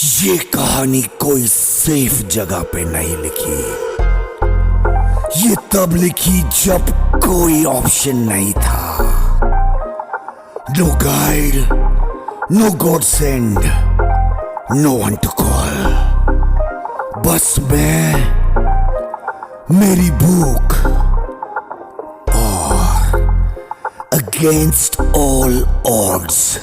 ये कहानी कोई सेफ जगह पे नहीं लिखी। ये तब लिखी जब कोई ऑप्शन नहीं था। No guide, no godsend, no one to call. बस मैं, मेरी भूख और अगेंस्ट ऑल ऑड्स।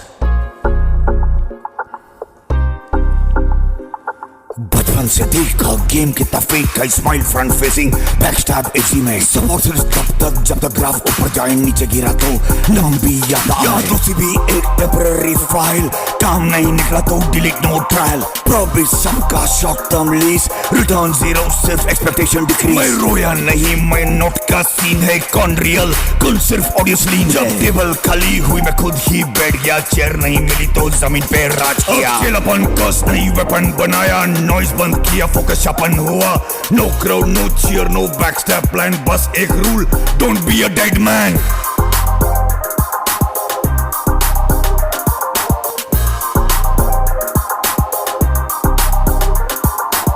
बचपन से देखा गेम कितना फेक का, स्माइल फ्रंट फेसिंग बैकस्टैब इसी में। सपोर्ट सिर्फ तब तक जब तक ग्राफ ऊपर जाए, नीचे गिरा तो नाम भी याद आए। दूसरी भी एक टेम्पररी फाइल, काम नहीं निकला तो डिलीट नो ट्रायल। प्रॉफिट सबका short term lease, return zero सिर्फ एक्सपेक्टेशन डिक्रीज। मैं रोया नहीं, मैं नोट का सीन है कौन रियल, कौन सिर्फ ऑडियंसली। जब टेबल खाली हुई मैं खुद ही बैठ गया, चेयर नहीं मिली तो जमीन पे राज किया। अकेलापन कस नहीं वेपन बनाया, नॉइज बंद किया, फोकस शार्पन हुआ। No crowd, no cheer, no backstab plan, बस एक rule, don't be a dead man.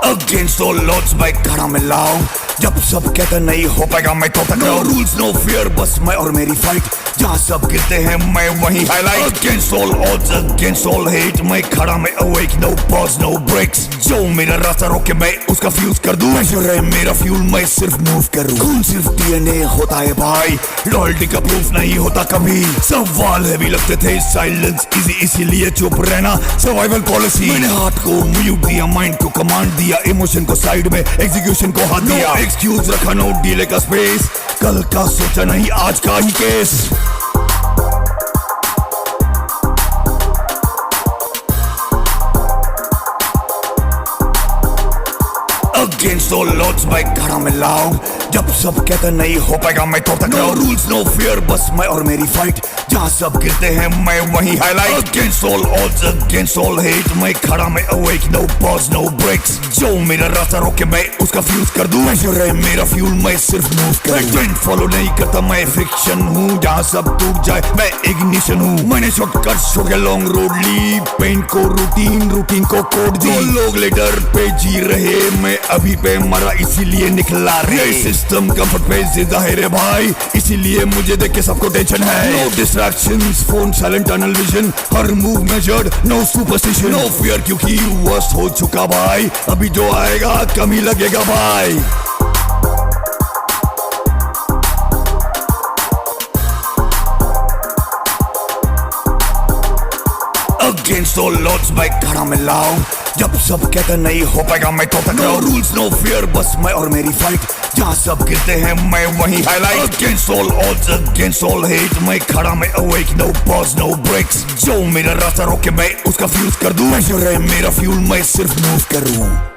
Against all odds मैं खड़ा मिलाऊं, जब सब कहते नहीं हो पाएगा मैं तो तक। No rules, no fear, बस मैं और मेरी फाइट, जहाँ सब गिरते हैं मैं वहीं highlight. Against all odds, against all hate, मैं खड़ा मैं awake, no pause, no breaks। जो मेरा रास्ता रोके मैं उसका फ्यूज कर दूं, प्रेशर है मेरा फ्यूल मैं सिर्फ मूव करूं। खून सिर्फ डीएनए होता है भाई, लॉयल्टी का प्रूफ नहीं होता कभी। सवाल है भी लगते थे, साइलेंस इजी इसीलिए चुप रहना सर्वाइवल पॉलिसी। मैंने हार्ट को म्यूट दिया, माइंड को कमांड दिया, इमोशन को साइड में, एग्जीक्यूशन को हाथ दिया। एक्सक्यूज रखा, नो डीले का स्पेस, कल का सोचा नहीं आज का ही केस। Against all odds मैं खड़ा मिलाऊं, जब सब कहते नहीं हो पाएगा मैं तो तक। No rules, no fear, बस मैं और मेरी फाइट, जहाँ सब गिरते हैं मैं वहीं highlight. Against all odds, against all hate, मैं खड़ा मैं awake, no pause, no breaks। जो मेरा रास्ता रोके मैं उसका फ्यूज कर दूं, प्रेशर है मेरा फ्यूल मैं सिर्फ मूव करूं। ट्रेंड फॉलो नहीं करता मैं फ्रिक्शन हूँ, जहाँ सब टूट जाए मैं इग्निशन हूँ। मैंने शॉर्टकट छोड़ के लॉन्ग रोड ली, पेन को रूटीन, रूटीन को कोड दी। लोग लेटर पे जी रहे, मैं अभी पे मरा इसीलिए निकला रे। सिस्टम कंफर्ट पे जिंदा है रे भाई, इसीलिए मुझे देख के सबको टेंशन है। No distractions, phone silent, tunnel vision, हर move measured, no superstition, no fear क्योंकि वर्स्ट हो चुका भाई, अभी जो आएगा कम ही लगेगा भाई। Against all odds मैं खड़ा मिलाऊं, जब सब कहते नहीं हो पाएगा मैं तो तक। No rules, no fear, बस मैं और मेरी फाइट, जहाँ सब गिरते हैं मैं वहीं highlight. Against all odds, against all hate, मैं खड़ा मैं awake, no pause, no breaks। जो मेरा रास्ता रोके मैं उसका फ्यूज कर दूं, प्रेशर है मेरा फ्यूल मैं सिर्फ मूव करूं।